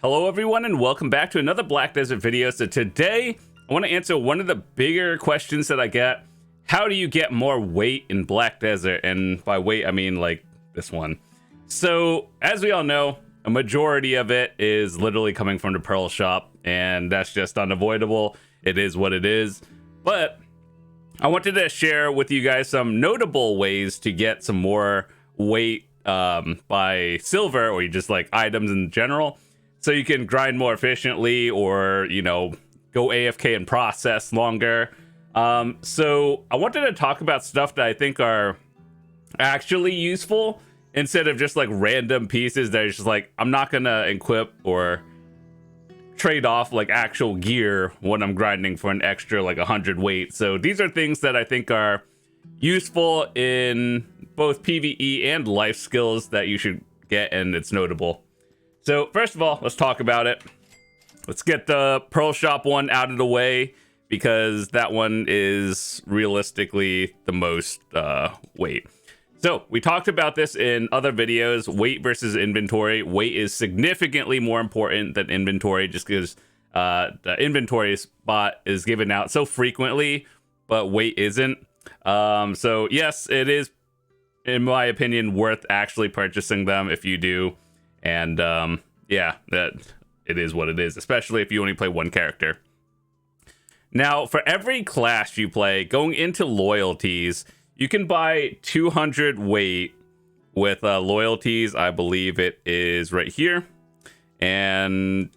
Hello everyone and welcome back to another Black Desert video. So today I want to answer one of the bigger questions that I get. How do you get more weight in Black Desert? And by weight I mean like this one. So as we all know, a majority of it is literally coming from the Pearl shop, and that's just unavoidable. It is what it is. But I wanted to share with you guys some notable ways to get some more weight by silver, or you just like items in general, so you can grind more efficiently, or you know, go AFK and process longer. So I wanted to talk about stuff that I think are actually useful, instead of just like random pieces that are just like, I'm not gonna equip or trade off like actual gear when I'm grinding for an extra like 100 weight. So these are things that I think are useful in both PvE and life skills that you should get, and it's notable. So first of all, let's talk about it. Let's get the Pearl shop one out of the way, because that one is realistically the most weight. So we talked about this in other videos, weight versus inventory. Weight is significantly more important than inventory, just because the inventory spot is given out so frequently, but weight isn't. So yes, it is, in my opinion, worth actually purchasing them if you do. And yeah, that it is what it is, especially if you only play one character. Now, for every class you play, going into loyalties, you can buy 200 weight with loyalties. I believe it is right here. And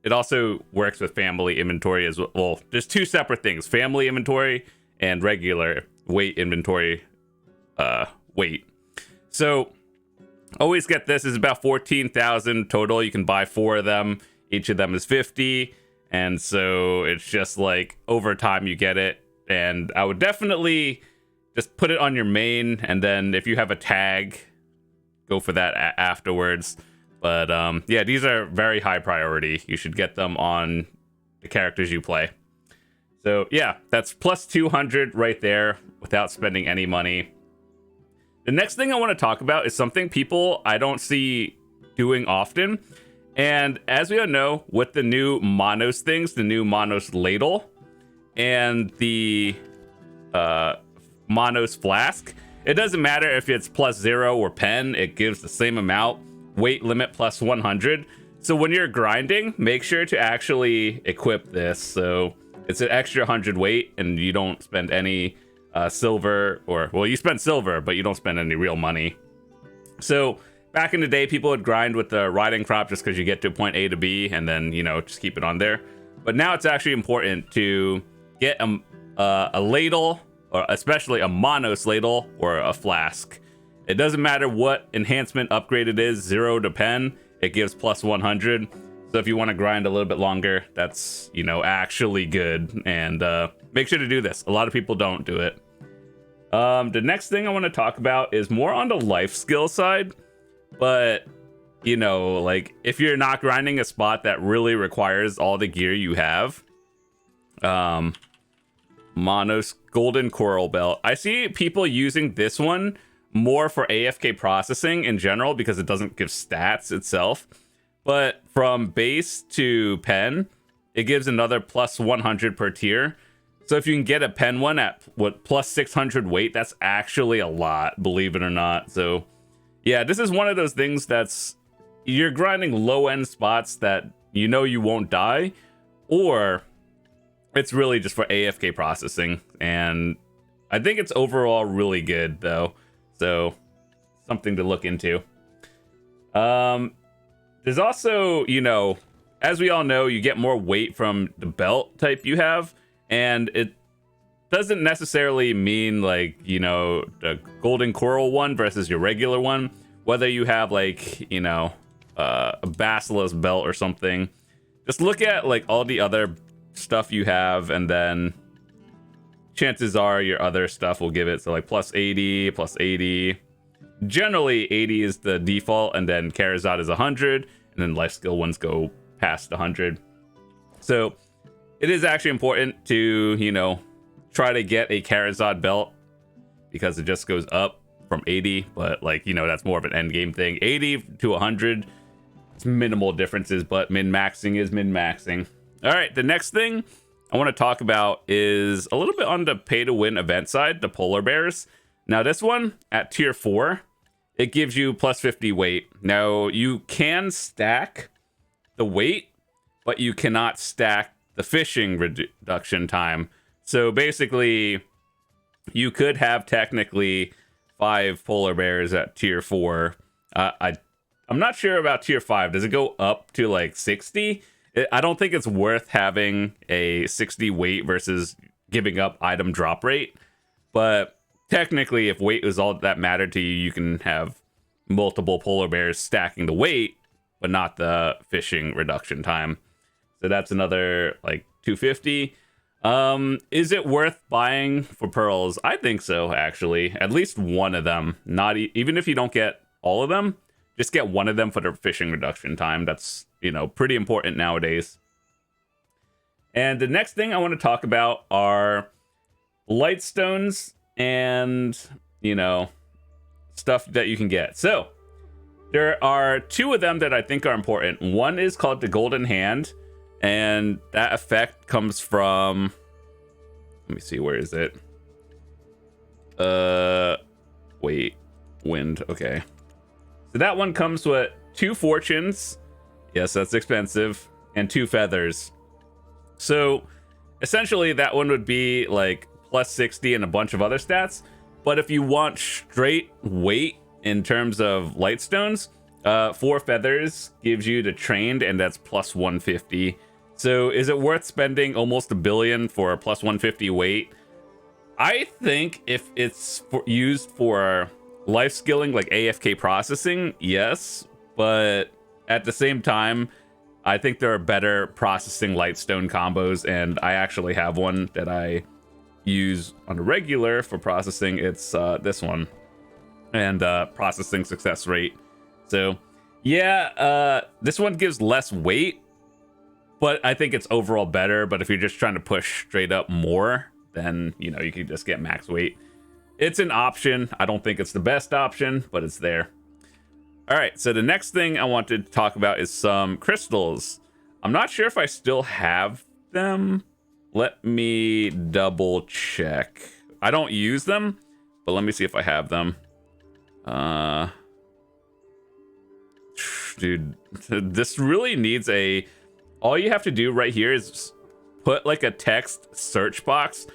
it also works with family inventory as well. Well, there's two separate things: family inventory and regular weight inventory weight. So always get this. Is about 14,000 total. You can buy 4 of them. Each of them is 50. And so it's just like over time you get it. And I would definitely just put it on your main, and then if you have a tag, go for that afterwards. But yeah, these are very high priority. You should get them on the characters you play. So yeah, that's plus 200 right there without spending any money. The next thing I want to talk about is something people I don't see doing often. And as we all know, with the new Manos things, the new Manos Ladle and the Manos Flask, it doesn't matter if it's plus 0 or pen, it gives the same amount. Weight limit plus 100. So when you're grinding, make sure to actually equip this. So it's an extra 100 weight, and you don't spend any silver, or well, you spend silver, but you don't spend any real money. So back in the day, people would grind with the riding crop just because you get to point A to B, and then, you know, just keep it on there. But now it's actually important to get a ladle, or especially a Manos ladle or a flask. It doesn't matter what enhancement upgrade it is, 0 to pen, it gives plus 100. So if you want to grind a little bit longer, that's, you know, actually good. And make sure to do this. A lot of people don't do it. The next thing I want to talk about is more on the life skill side. But, you know, like if you're not grinding a spot that really requires all the gear you have, Manos Golden Coral Belt. I see people using this one more for AFK processing in general, because it doesn't give stats itself. But from base to pen, it gives another plus 100 per tier. So if you can get a pen one at what, plus 600 weight, that's actually a lot, believe it or not. So yeah, this is one of those things that's, you're grinding low end spots that you know you won't die, or it's really just for AFK processing. And I think it's overall really good though. So something to look into. There's also, you know, as we all know, you get more weight from the belt type you have. And it doesn't necessarily mean like, you know, the golden coral one versus your regular one. Whether you have like, you know, a basilisk belt or something, just look at like all the other stuff you have, and then chances are your other stuff will give it. So like plus 80, plus 80. Generally 80 is the default, and then Charizard is 100, and then life skill ones go past 100. So it is actually important to, you know, try to get a Charizard belt, because it just goes up from 80, but like, you know, that's more of an end game thing. 80 to 100 It's minimal differences, but min-maxing is min-maxing. All right, the next thing I want to talk about is a little bit on the pay-to-win event side, the polar bears. Now, this one, at tier 4, it gives you plus 50 weight. Now, you can stack the weight, but you cannot stack the fishing reduction time. So, basically, you could have technically 5 polar bears at tier 4. I'm not sure about tier 5. Does it go up to like 60? I don't think it's worth having a 60 weight versus giving up item drop rate. But technically, if weight is all that mattered to you, you can have multiple polar bears stacking the weight, but not the fishing reduction time. So that's another like 250. Is it worth buying for pearls? I think so, actually. At least one of them. Not even if you don't get all of them, just get one of them for the fishing reduction time. That's, you know, pretty important nowadays. And the next thing I want to talk about are lightstones and, you know, stuff that you can get. So there are 2 of them that I think are important. One is called the Golden Hand, and that effect comes from, let me see, where is it? Wait, wind. Okay. So that one comes with 2 fortunes. Yes, that's expensive. And 2 feathers. So essentially that one would be like plus 60 and a bunch of other stats. But if you want straight weight in terms of lightstones, 4 feathers gives you the trained, and that's plus 150. So is it worth spending almost $1 billion for a plus 150 weight? I think if it's used for life skilling, like AFK processing, yes. But at the same time, I think there are better processing lightstone combos, and I actually have one that I use on a regular for processing. It's this one, and processing success rate. So yeah, this one gives less weight, but I think it's overall better. But if you're just trying to push straight up more, then, you know, you can just get max weight. It's an option. I don't think it's the best option, but it's there. All right, so the next thing I wanted to talk about is some crystals. I'm not sure if I still have them. Let me double check. I don't use them, but let me see if I have them. Dude, this really needs a... All you have to do right here is put like a text search box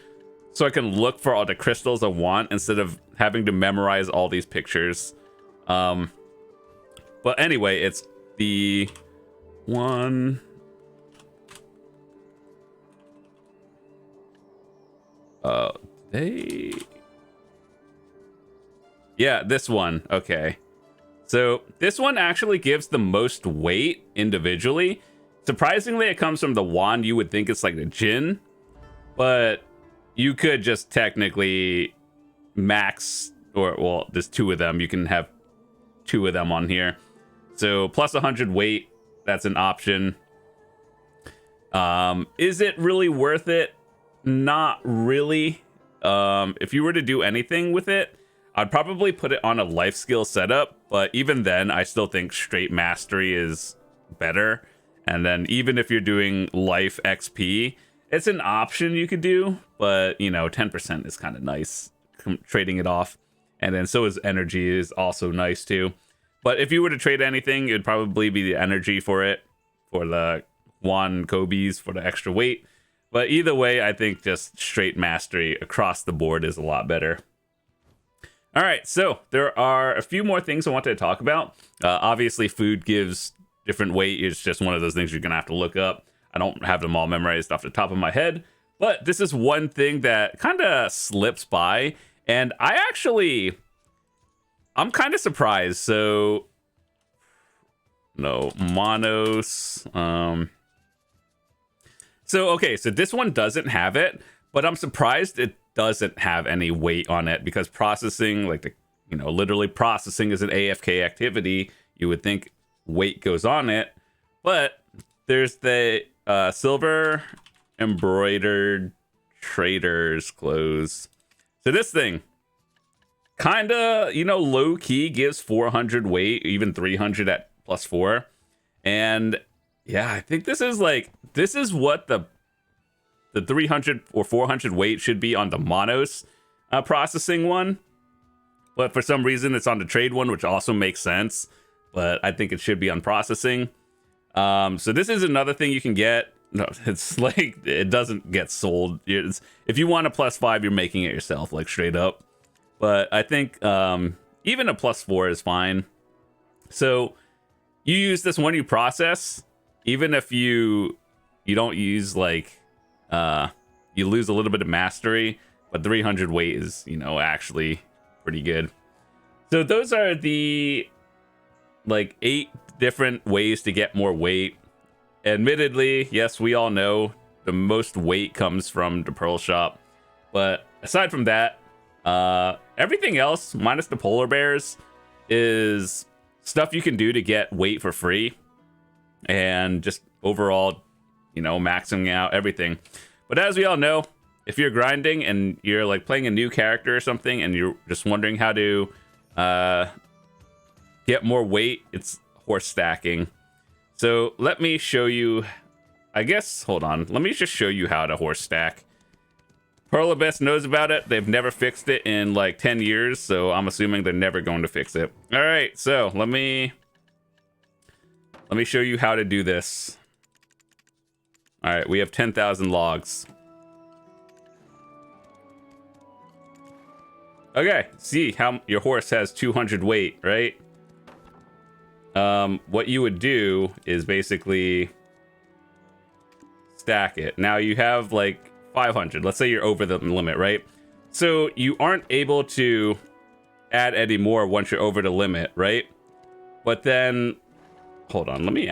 so I can look for all the crystals I want instead of having to memorize all these pictures. But anyway, it's the one... Yeah, this one. Okay. So this one actually gives the most weight individually. Surprisingly, it comes from the wand. You would think it's like the Jinn, but you could just technically max, or well, there's 2 of them. You can have 2 of them on here. So plus 100 weight, that's an option. Is it really worth it? Not really. If you were to do anything with it, I'd probably put it on a life skill setup, but even then, I still think straight mastery is better. And then even if you're doing life XP, it's an option you could do, but, you know, 10% is kind of nice, trading it off. And then so is energy is also nice too. But if you were to trade anything, it'd probably be the energy for it, for the wand Kobe's, for the extra weight. But either way, I think just straight mastery across the board is a lot better. All right, so there are a few more things I wanted to talk about. Obviously, food gives different weight. It's just one of those things you're going to have to look up. I don't have them all memorized off the top of my head. But this is one thing that kind of slips by. And I'm kind of surprised. So, no, Manos. So this one doesn't have it, but I'm surprised it doesn't have any weight on it, because processing, like literally processing is an AFK activity. You would think weight goes on it, but there's the silver embroidered trader's clothes. So this thing kind of, low key gives 400 weight, even 300 at +4. And yeah, I think this is what the 300 or 400 weight should be on the Manos processing one. But for some reason, it's on the trade one, which also makes sense. But I think it should be on processing. So this is another thing you can get. No, it's like, it doesn't get sold. If you want a +5, you're making it yourself, like straight up. But I think even a +4 is fine. So you use this when you process, even if you don't use like, you lose a little bit of mastery, but 300 weight is, actually pretty good. So those are the like 8 different ways to get more weight. Admittedly, yes, we all know the most weight comes from the Pearl Shop, but aside from that, everything else minus the polar bears is stuff you can do to get weight for free, and just overall, maxing out everything. But as we all know, if you're grinding and you're like playing a new character or something and you're just wondering how to get more weight, it's horse stacking. So let me show you, I guess, hold on. Let me just show you how to horse stack. Pearl Abyss knows about it. They've never fixed it in like 10 years, so I'm assuming they're never going to fix it. All right, so let me show you how to do this. All right, we have 10,000 logs. Okay, see how your horse has 200 weight, right? What you would do is basically stack it. Now you have like 500. Let's say you're over the limit, right? So you aren't able to add any more once you're over the limit, right? But then, hold on, let me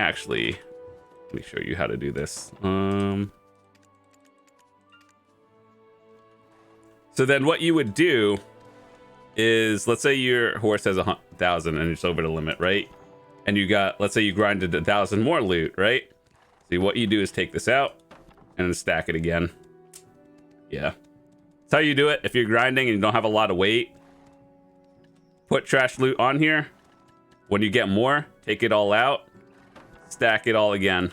show you how to do this. So then what you would do is, let's say your horse has 1,000 and it's over the limit, right? And you got, let's say you grinded 1,000 more loot, right? See, what you do is take this out and then stack it again. Yeah. That's how you do it. If you're grinding and you don't have a lot of weight, put trash loot on here. When you get more, take it all out, stack it all again.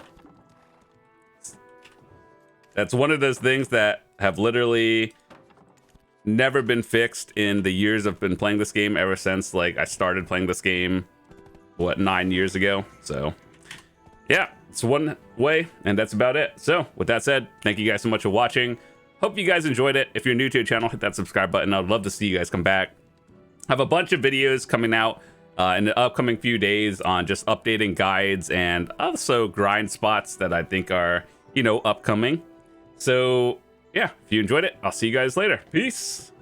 That's one of those things that have literally never been fixed in the years I've been playing this game, ever since like I started playing this game, what, 9 years ago. So yeah, it's one way, and that's about it. So with that said, thank you guys so much for watching. Hope you guys enjoyed it. If you're new to the channel, hit that subscribe button. I'd love to see you guys come back. I have a bunch of videos coming out in the upcoming few days on just updating guides and also grind spots that I think are, upcoming. So yeah, if you enjoyed it, I'll see you guys later. Peace.